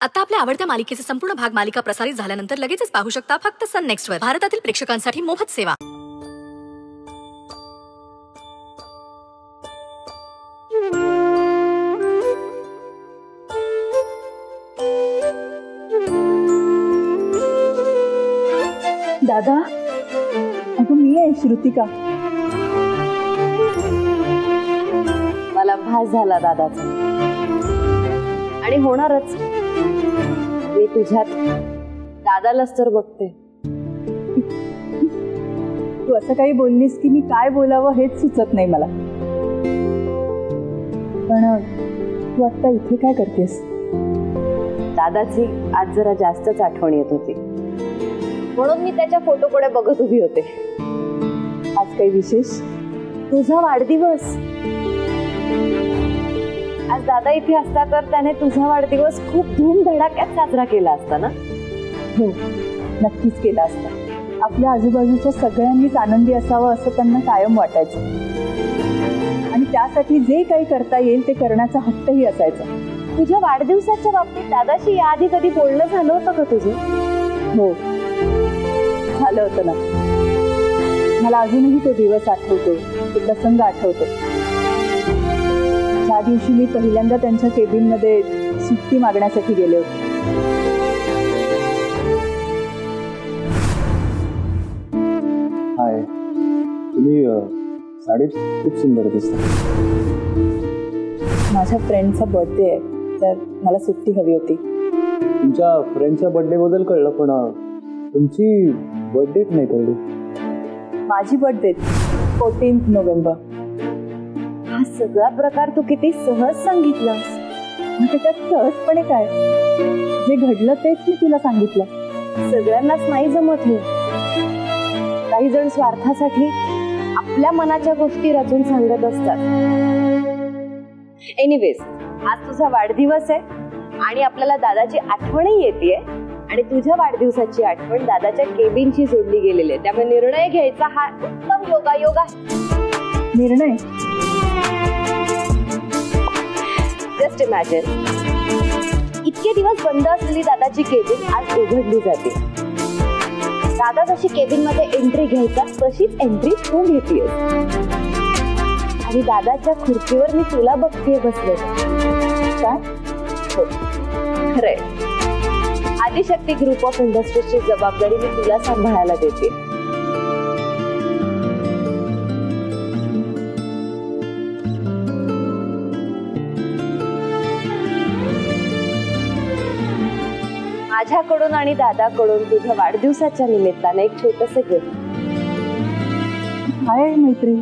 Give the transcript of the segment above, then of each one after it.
आता आपल्या आवडत्या मालिकेचे संपूर्ण भाग मालिका प्रसारित झाल्यानंतर लगेचच पाहू शकता फक्त सन नेक्स्ट वर. भारतातील प्रेक्षकांसाठी मोफत सेवा. दादा, अगं मी आहे श्रुतिका. मला भास झाला दादाचा, आणि होणारच. मी तुझ्यात दादालाच तर बघते. तू असं काही बोललीस की मी काय बोलावं हेच सुचत नाही मला. पण तू आता इथे काय करतेस? दादाची आज जरा जास्तच आठवण येत होती, म्हणून मी त्याच्या फोटोकडे बघत उभी होते. आज काही विशेष? तुझा वाढदिवस. आज दादा इथे असता तर त्याने तुझा वाढदिवस खूप धूमधडाक्यात साजरा केला असता ना? हो, नक्कीच केला असता. आपल्या आजूबाजूच्या सगळ्यांनीच आनंदी असावं असं त्यांना कायम वाटायचं, आणि त्यासाठी जे काही करता येईल ते करण्याचा हट्टही असायचा. तुझ्या वाढदिवसाच्या बाबतीत दादाशी याआधी कधी बोलणं झालं होतं का तुझं? हो, झालं होतं ना. मला अजूनही तो दिवस आठवतो, तो प्रसंग आठवतो. त्या दिवशी मी पहिल्यांदा त्यांच्या केबिन मध्ये सुट्टी मागण्यासाठी गेले होते. हाय, तुम्ही साडीत खूप सुंदर दिसता. माझ्या फ्रेंडचा बर्थडे आहे, तर मला सुट्टी हवी होती. तुमच्या फ्रेंडच्या बर्थडे बद्दल कळलं, पण तुमची बर्थडे नाही कळली. माझी बर्थडे 14 नोव्हेंबर. हा सगळा प्रकार तू किती सहज सांगितलास. त्याच्यात सहजपणे काय? जे घडलं तेच मी तुला सांगितलं. सगळ्यांनाच नाही जमत हे. काही जण स्वार्थासाठी आपल्या मनाच्या गोष्टी रचून सांगत असतात. एनिवेज, आज तुझा वाढदिवस आहे आणि आपल्याला दादाची आठवणही येते, आणि तुझ्या वाढदिवसाची आठवण दादाच्या केबिनशी जोडली गेलेली आहे. त्यामुळे निर्णय घ्यायचा हा उत्तम योगायोग आहे. निर्णय? जस्ट इमॅजिन, इतके दिवस बंद असलेली दादाची केबिन आज उघडली जाते. दादा जशी केबिन मध्ये एंट्री घ्यायचा तशीच एंट्री तू घेतीयस, आणि दादाच्या खुर्चीवर मी तुला बघतेय बसले. काय? हो, खरंय. आदिशक्ती ग्रुप ऑफ इंडस्ट्रीजची जबाबदारी मी तुला सांभाळायला देते. माझ्याकडून आणि दादाकडून तुझ्या वाढदिवसाच्या निमित्ताने एक छोटंसं गिफ्ट. काय मैत्री?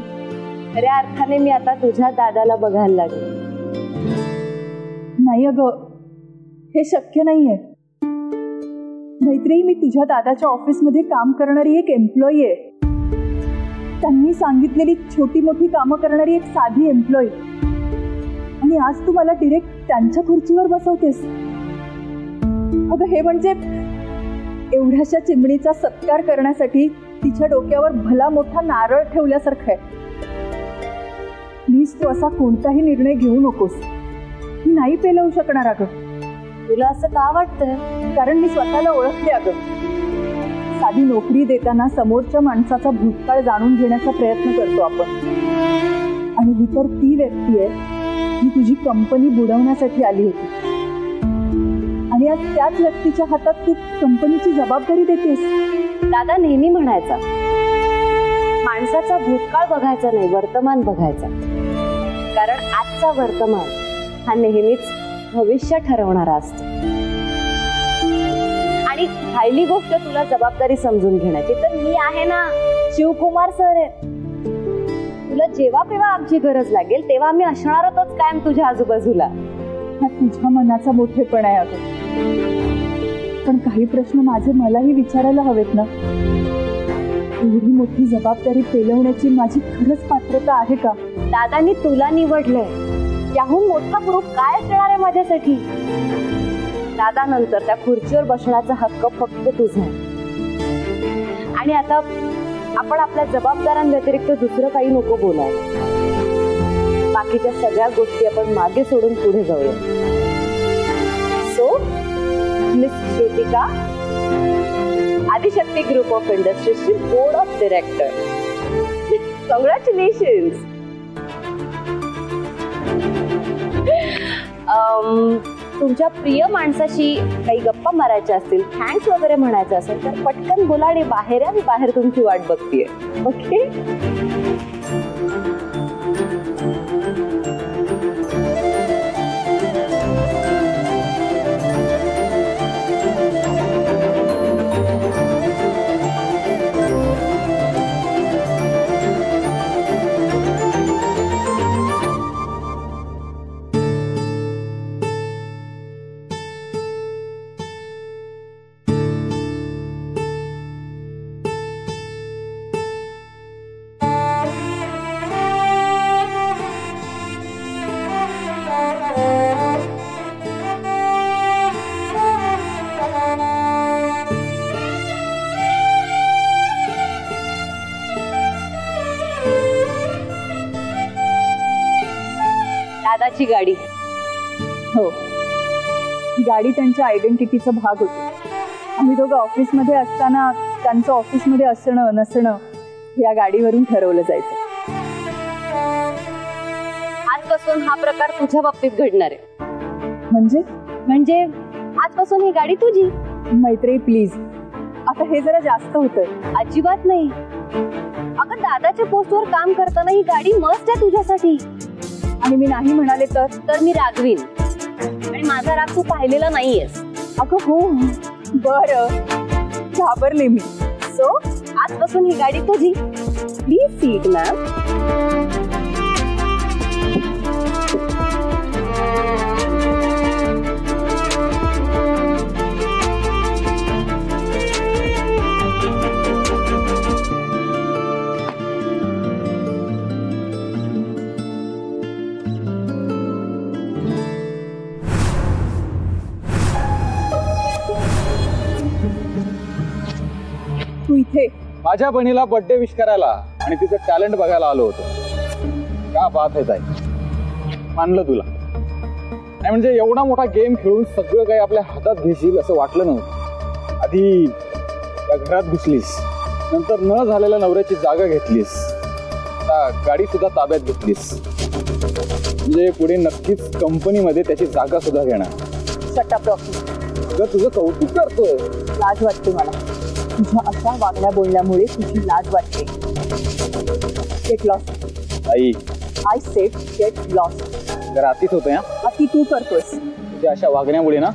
खऱ्या अर्थाने मी आता तुझ्या दादाला बघायला लागले. नाही अगं, हे शक्य नाहीये. मैत्री, मी तुझ्या दादाच्या ऑफिसमध्ये काम करणारी एक एम्प्लॉई आहे. त्यांनी सांगितलेली छोटी मोठी कामं करणारी एक साधी एम्प्लॉई, आणि आज तू मला डिरेक्ट त्यांच्या खुर्चीवर बसवतेस. अगं, हे म्हणजे एवढ्याशा चिमणीचा सत्कार करण्यासाठी तिच्या डोक्यावर भला मोठा नारळ ठेवल्यासारखं आहे. प्लीज, तू असा कोणताही निर्णय घेऊ नकोस. मी नाही पेलवू शकणार. अगं, तुला असं का वाटतंय? कारण मी स्वतःला ओळखते. अगं, साधी नोकरी देताना समोरच्या माणसाचा भूतकाळ जाणून घेण्याचा प्रयत्न करतो आपण, आणि ही तर ती व्यक्ती आहे जी तुझी कंपनी बुडवण्यासाठी आली होती, आणि आज त्याच व्यक्तीच्या हातात तू कंपनीची जबाबदारी देतेस. दादा नेहमी म्हणायचा, माणसाचा भूतकाळ बघायचा नाही, वर्तमान बघायचा. कारण आजचा वर्तमान हा नेहमीच भविष्य ठरवणारा असतो. आणि पहिली गोष्ट तुला जबाबदारी समजून घेण्याची, तर मी आहे ना, शिवकुमार सर आहे. तुला जेव्हा केव्हा आमची गरज लागेल तेव्हा आम्ही असणार आहोतच कायम तुझ्या आजूबाजूला. हा तुझ्या मनाचा मोठेपणा आहे. अगं, पण काही प्रश्न माझे मलाही विचारायला हवेत ना. एवढी मोठी जबाबदारी पेलवण्याची माझी खरंच पात्रता आहे का? दादांनी तुला निवडलंय, याहून मोठा प्रूफ काय असणार आहे माझ्यासाठी? दादा नंतर त्या खुर्चीवर बसण्याचा हक्क फक्त तुझा आहे. आणि आता आपण आपल्या जबाबदाऱ्यांव्यतिरिक्त दुसरं काही नको बोलायला. बाकीच्या सगळ्या गोष्टी आपण मागे सोडून पुढे जाऊया. सो का? आदिशक्ती ग्रुप ऑफ इंडस्ट्रीजची बोर्ड ऑफ डायरेक्टर. कॉंग्रॅच्युलेशन्स. तुमच्या प्रिय माणसाशी काही गप्पा मारायच्या असतील, थँक्स वगैरे म्हणायचं असेल तर पटकन बोला आणि बाहेर या. मी बाहेर तुमची वाट बघतीये. ओके. दादाची गाडी. हो, ही गाडी त्यांच्या आयडेंटिटीचा भाग होती. आम्ही दोघं ऑफिसमध्ये असताना त्यांचं ऑफिसमध्ये असणं नसणं या गाडीवरून ठरवलं जायचं. आजपासून हा प्रकार तुझ्या बाबतीत घडणार आहे. म्हणजे आजपासून ही गाडी तुझी. मैत्री प्लीज, आता हे जरा जास्त होतंय. अजिबात नाही. अगं दादाच्या पोस्टवर काम करताना ही गाडी मस्त आहे तुझ्यासाठी. आणि मी नाही म्हणाले तर मी रागवीन. आणि माझा राग तू पाहिलेला नाहीयेस. अगं हो, बरं, घाबरले मी. सो आजपासून ही गाडी तुझी. Please seat ma'am. तू इथे माझ्या बहिणीला बर्थडे विश करायला आणि तिचं टॅलेंट बघायला आलो होतो. का बात आहे ताई, मानलं तुला. नाही म्हणजे एवढा मोठा गेम खेळून सगळं काही आपल्या हातात घेशील असं वाटलं नव्हतं. आधी या घरात घुसलीस, नंतर न झालेल्या नवऱ्याची जागा घेतलीस, आता गाडी सुद्धा ताब्यात घेतलीस. म्हणजे पुढे नक्कीच कंपनीमध्ये त्याची जागा सुद्धा घेणार. Shut up Rocky. अगं तुझं कौतुक करतोय. लाज वाटते मला. तुझ्या अशा वागण्या बोलण्यामुळे तुझी लाज वाटते. Get lost. I, I said get lost. जरा अतिच होतं या. अति तू करतोस. तुझ्या अशा वागण्यामुळे ना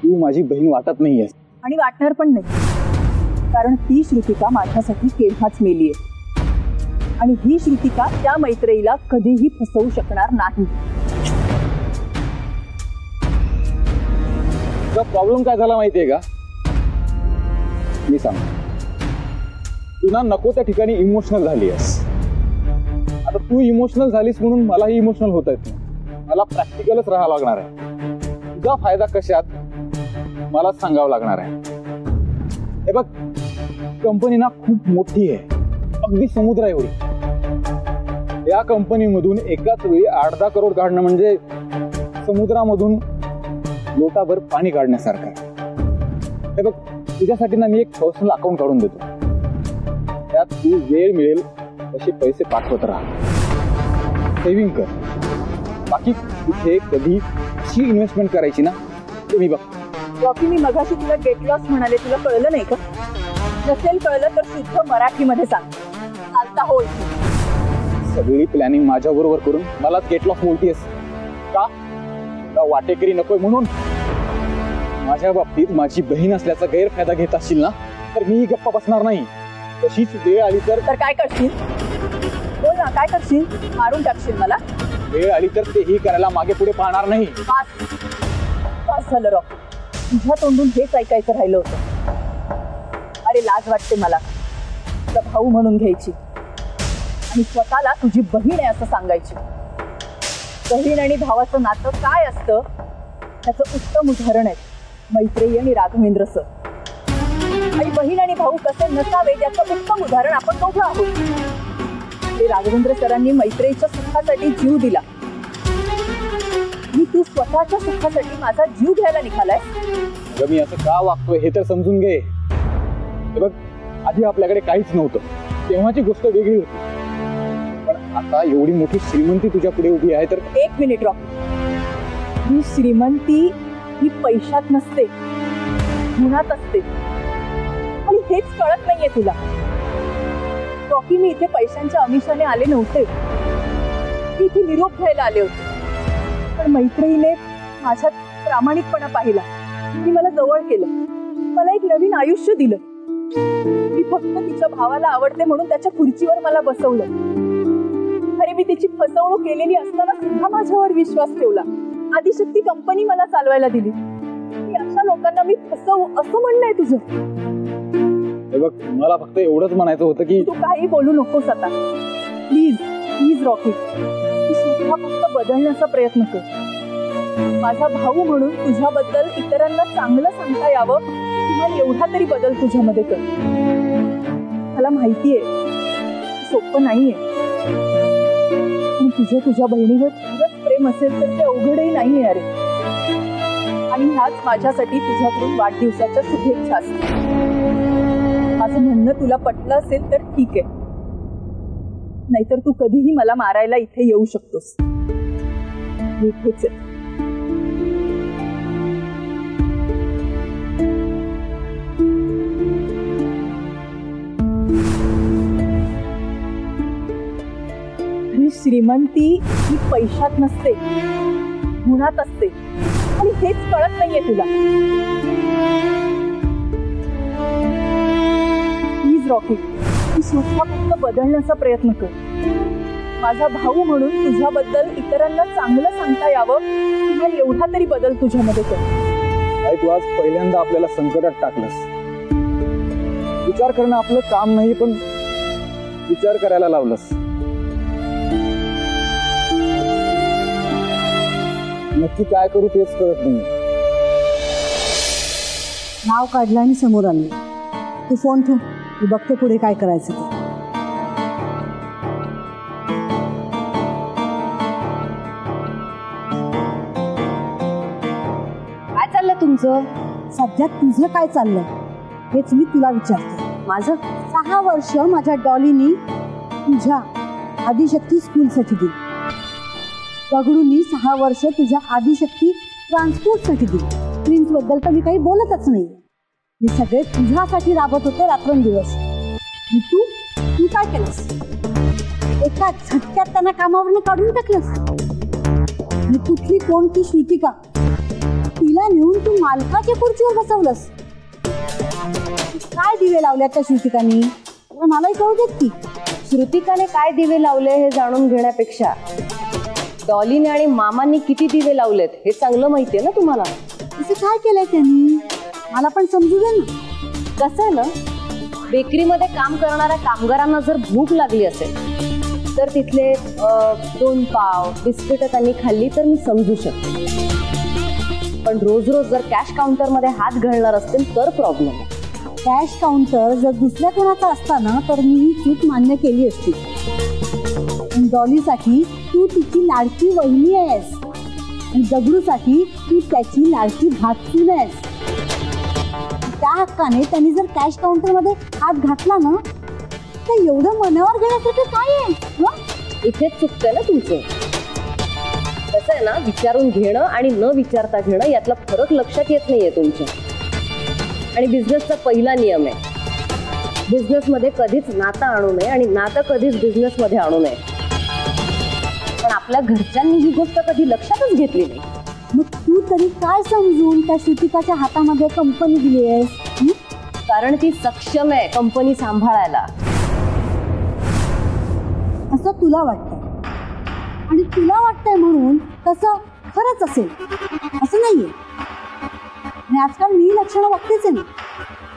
तू माझी बहीण वाटत नाहीयेस. आणि वाटणार पण नाही, कारण ती श्रुतिका माझ्यासाठी केव्हाच मेली आहे. आणि ही श्रुतिका त्या मैत्रीला कधीही फसवू शकणार नाही. तुझा प्रॉब्लेम काय झाला माहितीये का? मी सांग. तू ना नको त्या ठिकाणी इमोशनल झाली आहेस. आता तू इमोशनल झालीस म्हणून मलाही इमोशनल होत आहेत. मला प्रॅक्टिकलच राहावं लागणार आहे. तुझा फायदा कशात मलाच सांगावं लागणार आहे. हे बघ, कंपनी ना खूप मोठी आहे, अगदी समुद्र एवढी. या कंपनीमधून एकाच वेळी 8-10 करोड काढणं म्हणजे समुद्रामधून लोटाभर पाणी काढण्यासारखं. हे बघ, तुझ्यासाठी ना मी एक पर्सनल अकाउंट काढून देतो. त्यात तू वेळ मिळेल तसे पैसे पाठवत राहा, सेव्हिंग कर. बाकी कुठे कधी कशी इन्व्हेस्टमेंट करायची ना ते मी बघ. रॉकी, मी मगाशी तुला गेट लॉस म्हणाले, तुला कळलं नाही का? नसेल कळलं तर शुद्ध मराठीमध्ये सांग. चालता होय. सगळी प्लॅनिंग माझ्या बरोबर करून मला गेट लॉस बोलतीयस का? वाटेकरी नकोय म्हणून? माझ्या बाबतीत माझी बहीण असल्याचा गैरफायदा घेत असशील ना तर मी गप्पा बसणार नाही. तशीच वेळ आली तर काय करशील? बोल ना, काय करशील? मारून टाकशील मला? वेळ आली तर तेही करायला मागे पुढे पाहणार नाही. बस झालं रॉकी, तुझ्या तोंडून हेच ऐकायचं राहिलं होतं. अरे लाज वाटते मला तुझा भाऊ म्हणून घ्यायची आणि स्वतःला तुझी बहीण आहे असं सांगायची. बहीण आणि भावाचं नातं काय असतं त्याचं उत्तम उदाहरण आहे मैत्रेयी आणि राघवेंद्र सर. आणि बहीण आणि भाऊ कसे नसावे याचं उत्तम उदाहरण आपण दोघं आहोत. ते राघवेंद्र सरांनी मैत्रेयीच्या सुखासाठी जीव दिला. मी तू स्वतःच्या सुखासाठी माझा जीव घ्यायला निघालाय. अगं मी असं का वागतोय हे तर समजून घे. हे बघ, आधी आपल्याकडे काहीच नव्हतं, तेव्हाची गोष्ट वेगळी होती. पण आता एवढी मोठी श्रीमंती तुझ्या पुढे उभी आहे तर. एक मिनिट रॉकी, ही श्रीमंती ही पैशात नसते, गुणात असते. आणि हेच कळत नाहीये तुला. रॉकी, मी इथे पैशांच्या आमिषाने आले नव्हते, मी इथे निरोप घ्यायला आले होते. पण मैत्रिणीने माझ्यात प्रामाणिकपणा पाहिला, ती मला जवळ केलं, मला एक नवीन आयुष्य दिलं. मी फक्त तिच्या भावाला आवडते म्हणून त्याच्या खुर्चीवर मला बसवलं. अरे मी तिची फसवणूक केलेली असताना सुद्धा माझ्यावर विश्वास ठेवला. आदिशक्ती कंपनी मला चालवायला दिली. की अशा लोकांना मी फसवू असं म्हणणं आहे तुझं? हे बघ, मला फक्त एवढंच म्हणायचं होतं की तू काही बोलू नकोस आता. प्लीज प्लीज रॉकी, तू स्वतः फक्त बदलण्याचा प्रयत्न कर. माझा भाऊ म्हणून तुझ्याबद्दल इतरांना चांगलं सांगता यावं, किंवा एवढा तरी बदल तुझ्यामध्ये कर. मला माहितीये सोपं नाहीये, पण तुझं तुझ्या बहिणीवर खरंच प्रेम असेल तर ते अवघडही नाहीये. अरे, आणि ह्याच माझ्यासाठी तुझ्याकडून वाढदिवसाच्या शुभेच्छा असतील. माझं म्हणणं तुला पटलं असेल तर ठीक आहे, नाहीतर तू कधीही मला मारायला इथे येऊ शकतोस. इथेच आहे. ही श्रीमंती ही पैशात नसते, गुणात असते. आणि हेच कळत नाहीये तुला. प्लीज रॉकी, तू स्वतः फक्त बदलण्याचा प्रयत्न कर. माझा भाऊ म्हणून तुझ्याबद्दल इतरांना चांगलं सांगता यावं, किंवा एवढा तरी बदल तुझ्यामध्ये कर. आई, तू आज पहिल्यांदा आपल्याला संकटात टाकलंस. विचार करणं आपलं काम नाही, पण विचार करायला लावलंस. नक्की काय करू तेच कळत नाही. नाव काढलं आणि समोर आणलं. तू फोन ठेव, मी बघते पुढे काय करायचं ते. काय चाललंय तुमचं? सध्या तुझं काय चाललंय हेच मी तुला विचारते. माझं 6 वर्ष माझ्या डॉलीनी तुझ्या आदिशक्ती स्कूलसाठी दिली. दगडूंनी 6 वर्ष तुझ्या आदिशक्ती ट्रान्सपोर्टसाठी दिली. प्रिन्स बद्दल तर मी काही बोलतच नाही. हे सगळे तुझ्यासाठी राबत होते रात्रंदिवस. तू काय केलंस? एका झटक्यात त्यांना कामावरनं काढून टाकलंस. आणि कुठली कोणती श्रुतिका, तिला नेऊन तू मालकाच्या खुर्चीवर बसवलंस. काय दिवे लावल्या त्या श्रुतिकानी मलाही कळू देत की. श्रुतिकाने काय दिवे लावले हे जाणून घेण्यापेक्षा डॉलीने आणि मामांनी किती दिवे लावलेत हे चांगलं माहितीये ना तुम्हाला. असं काय केलंय त्यांनी मला पण समजू दे ना. कसं आहे ना, बेकरीमध्ये काम करणाऱ्या कामगारांना जर भूक लागली असेल तर तिथले 2 पाव बिस्किट त्यांनी खाल्ली तर मी समजू शकते. पण रोज रोज जर कॅश काउंटरमध्ये हात घालणार असतील तर प्रॉब्लेम आहे. कॅश काउंटर जर दुसऱ्या कोणाचा असताना तर मी ही चूक मान्य केली असती. डॉलीसाठी तू तिची लाडकी वहिनी आहेस आणि दगडूसाठी तू त्याची लाडकी भाचून आहेस. त्या हक्काने त्यांनी जर कॅश काउंटरमध्ये हात घातला ना तर एवढं मनावर घेण्यासाठी काय आहे? इथेच चुकतंय ना तुमचं. कसं आहे ना, विचारून घेणं आणि न विचारता घेणं यातला फरक लक्षात येत नाहीये तुमच्या. आणि बिझनेसचा पहिला नियम आहे, बिझनेसमध्ये कधीच नातं आणू नये आणि नातं कधीच बिझनेसमध्ये आणू नये. पण आपल्या घरच्यांनी ही गोष्ट कधी लक्षातच घेतली नाही. मग तू तरी काय समजून त्या श्रुतिकाच्या हातामध्ये कंपनी दिली आहेस? कारण ती सक्षम आहे कंपनी सांभाळायला. असं तुला वाटतंय आणि तुला वाटतंय म्हणून तसं खरंच असेल असं नाहीये. आणि आजकाल मी लक्षणं बघतेच आहे ना,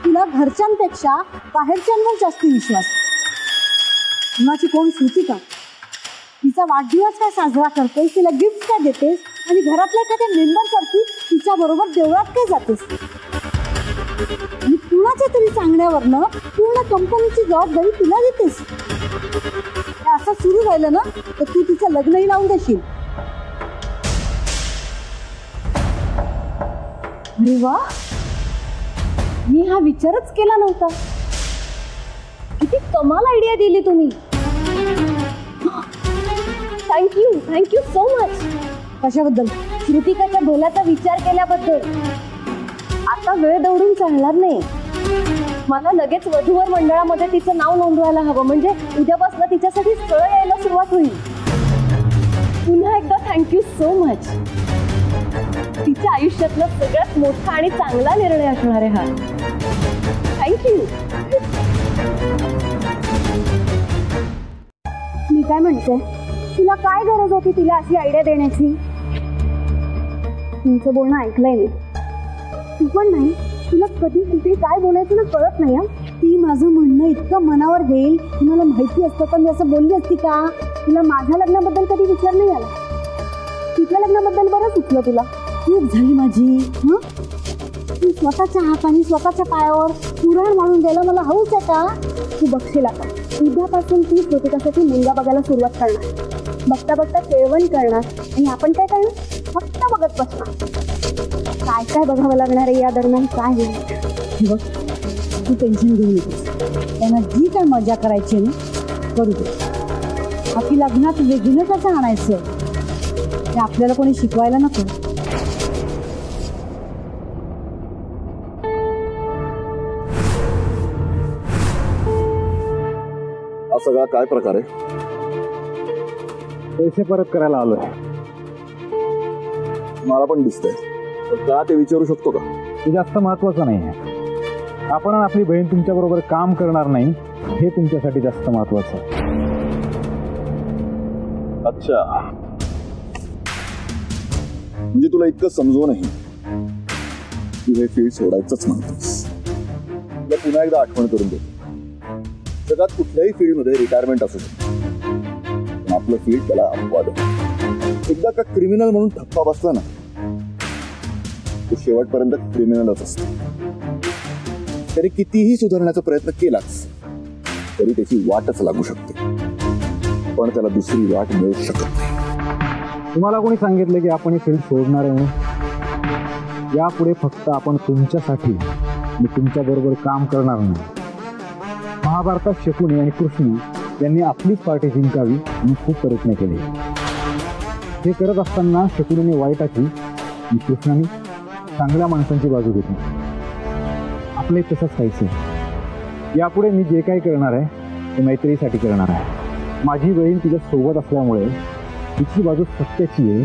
तुला घरच्यांपेक्षा बाहेरच्यांवर जास्त विश्वास. कुणाची कोण श्रुतिका, तिचा वाढदिवस काय साजरा करतेस, तिला गिफ्ट काय देतेस आणि घरातल्या एखाद्या मेंबरसारखी तिच्या बरोबर देवळात काय जातेस. आणि कुणाच्या तरी सांगण्यावरनं पूर्ण कंपनीची जबाबदारी तुला देतेस. असं सुरू राहिलं ना तर तू तिचं लग्नही लावून देशील. अरे वा, मी हा विचारच केला नव्हता. किती कमाल आयडिया दिली तुम्ही. Thank you so much. कशाबद्दल? श्रुतिकाच्या भल्याचा विचार केल्याबद्दल. आता वेळ दौडून चालणार नाही. मला लगेच वधूवर मंडळामध्ये तिचं नाव नोंदवायला हवं, म्हणजे उद्यापासून तिच्यासाठी स्थळ यायला सुरुवात होईल. पुन्हा एकदा थँक्यू सो मच. तिच्या आयुष्यातला सगळ्यात मोठा आणि चांगला निर्णय असणार आहे हा. थँक्यू. मी काय म्हणते, तुला काय गरज होती तिला अशी आयडिया देण्याची? तुमचं बोलणं ऐकलंय मी. तू पण नाही, तुला कधी कुठे काय बोलायचं ना कळत नाही. ती माझं म्हणणं इतकं मनावर घेईल, तुम्हाला माहिती असतं तर मी असं बोलली असती का? तुला माझ्या लग्नाबद्दल कधी विचार नाही आला? तिच्या लग्नाबद्दल बरं सुचलं तुला. चूक झाली माझी. तू स्वतःच्या हाताने स्वतःच्या पायावर पुराण मारून द्यायला मला हौस आहे का? तू बघशील आता उद्यापासून ती श्रुतिकासाठी मुलगा बघायला सुरुवात करणार. बघता बघता केळवण करणार आणि आपण काय करणार? फक्त बघत बसणार. काय काय बघावं लागणार आहे या दरम्यान काय होईल. बघ, तू टेन्शन घेऊ नकोस. त्यांना जी काय मजा करायची ना करू दे. बाकी लग्नात वेगळं कसं आणायचं ते आपल्याला कोणी शिकवायला नको. हा सगळा काय प्रकार आहे? पैसे परत करायला आलोय. मला पण दिसतंय, का ते विचारू शकतो का? ते जास्त महत्वाचं नाही आहे. आपण आणि आपली बहीण तुमच्या बरोबर काम करणार नाही हे तुमच्यासाठी जास्त महत्वाचं आहे. अच्छा, म्हणजे तुला इतकं समजूनही तू हे फील्ड सोडायचंच म्हणतोस. तुला पुन्हा एकदा आठवण करून देतो, जगात कुठल्याही फील्डमध्ये रिटायरमेंट असू शकते, पण आपलं फील्ड त्याला अपवाद आहे. एकदा का क्रिमिनल म्हणून धप्पा बसला ना, तो शेवटपर्यंत क्रिमिनलच असतो. तरी कितीही सुधारण्याचा प्रयत्न केलाच तरी त्याची वाटच लागू शकते, पण त्याला दुसरी वाट मिळू शकत नाही. तुम्हाला कोणी सांगितलं की आपण हे फील्ड सोडणार आहे म्हणून? यापुढे फक्त आपण तुमच्यासाठी मी तुमच्या बरोबर काम करणार नाही. महाभारतात शकुनी आणि कृष्ण यांनी आपलीच पार्टी जिंकावी म्हणून खूप प्रयत्न केले. हे करत असताना शकुनीने वाईटाची आणि कृष्णाने चांगल्या माणसांची बाजू घेतली. आपले तसंच व्हायचं. यापुढे मी जे काही करणार आहे ते मैत्रीसाठी करणार आहे. माझी बहीण तिच्या सोबत असल्यामुळे तिची बाजू सत्याची आहे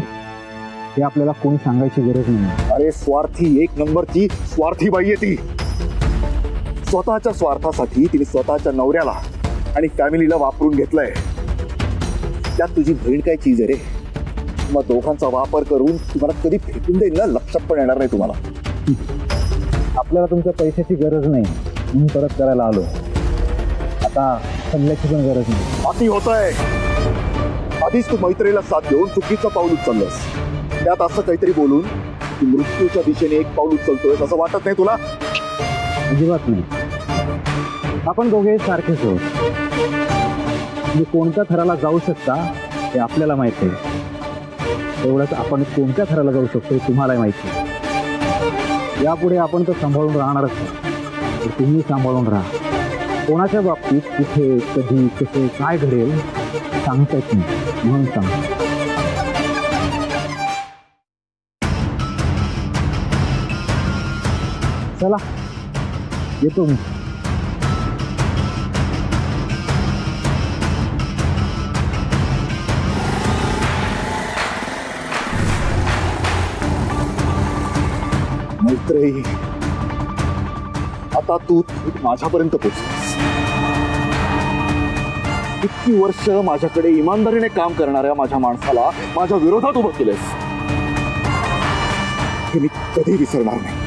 हे आपल्याला कोणी सांगायची गरज नाही. अरे स्वार्थी, एक नंबरची स्वार्थी बाई आहे ती. स्वतःच्या स्वार्थासाठी तिने स्वतःच्या नवऱ्याला आणि फॅमिलीला वापरून घेतलंय. त्यात तुझी बहीण काय चीज आहे रे? मग दोघांचा वापर करून तुम्हाला कधी फेकून देईल ना, लक्षात पण येणार नाही तुम्हाला. आपल्याला तुमच्या पैशाची गरज नाही म्हणून परत करायला आलो. आता सल्ल्याची पण गरज नाही. अति होतंय. आधीच तू मैत्रीला साथ देऊन चुकीचं पाऊल उचललंस. त्यात असं काहीतरी बोलून तू मृत्यूच्या दिशेने एक पाऊल उचलतोय असं वाटत नाही तुला? अजिबात नाही. आपण दोघे सारखेच आहोत. तुम्ही कोणत्या थराला जाऊ शकता हे आपल्याला माहिती आहे. तेवढंच आपण कोणत्या थराला जाऊ शकतो हे तुम्हालाही माहिती आहे. यापुढे आपण तर सांभाळून राहणारच नाही. तुम्ही सांभाळून राहा. कोणाच्या बाबतीत कुठे कधी कसे काय घडेल सांगता येत नाही म्हणून सांगतो. चला येतो मी. मैत्री, आता तू माझ्यापर्यंत पोहोचलास. इतकी वर्ष माझ्याकडे इमानदारीने काम करणाऱ्या माझ्या माणसाला माझ्या विरोधात उभं केलंस. हे मी कधी विसरणार नाही.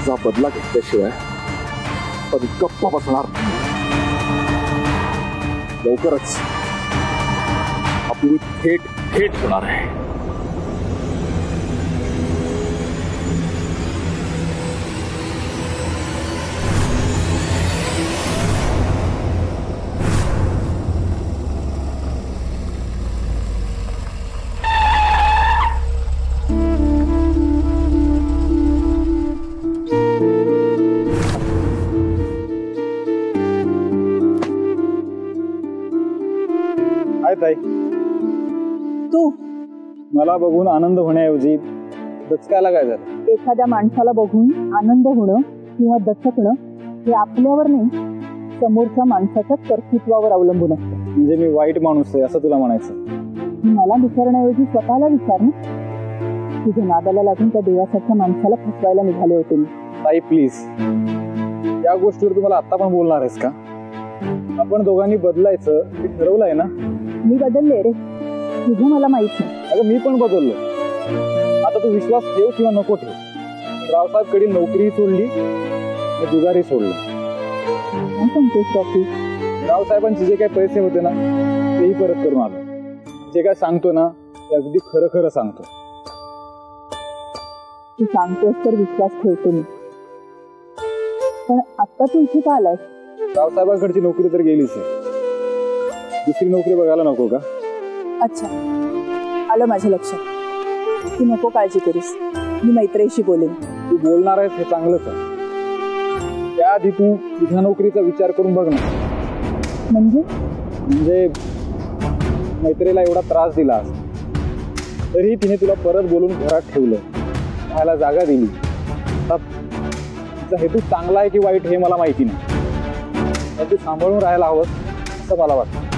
जा बदला घेतल्याशिवाय पण गप्प बसणार नाही. लवकरच आपली थेट होणार आहे. मला बघून आनंद होण्याऐवजी दचकायला काय झालं? एखाद्या माणसाला बघून आनंद होणं किंवा दचकणं हे आपल्यावर नाही, समोरच्या माणसाच्या कर्तृत्वावर अवलंबून असतं. म्हणजे मी वाईट माणूस आहे असं तुला म्हणायचं? मला विचारण्याऐवजी स्वतःला विचार ना. तुझ्या नादाला लागून त्या देवासारख्या माणसाला फसवायला निघाले होते मी. ताई प्लीज, या गोष्टीवर तुम्हाला आता पण बोलणार आहेस का? आपण दोघांनी बदलायचं हे ठरवलंय ना? मी बदलले रे, तुझं मला माहित नाही. अगं मी पण बदललो. आता तू विश्वास ठेव किंवा नको ठेव, रावसाहेब कडे नोकरी सोडली, जुगारी सोडलं. काय सांगतोस रॉकी? रावसाहेबांचे जे काही पैसे होते ना तेही परत करून आलो. जे काय सांगतो ना ते अगदी खरं खरं सांगतो. तू सांगतोस तर विश्वास ठेवतो मी, पण आता तू इथे का आलास? रावसाहेबांकडची नोकरी तर गेलीच आहे, दुसरी नोकरी बघायला नको का? अच्छा, आलं माझ्या लक्षात. तू नको काळजी करूस, मी मैत्रीशी बोलेन. तू बोलणार आहेस हे चांगलंच आहे. त्याआधी तू तुझ्या नोकरीचा विचार करून बघ ना. म्हणजे मैत्रीला एवढा त्रास दिलास तरी तिने तुला परत बोलून घरात ठेवलं, राहायला जागा दिली. आता तिचा हेतू चांगला आहे की वाईट हे मला माहिती नाही, पण तू सांभाळून राहायला हवंस असं मला वाटतं.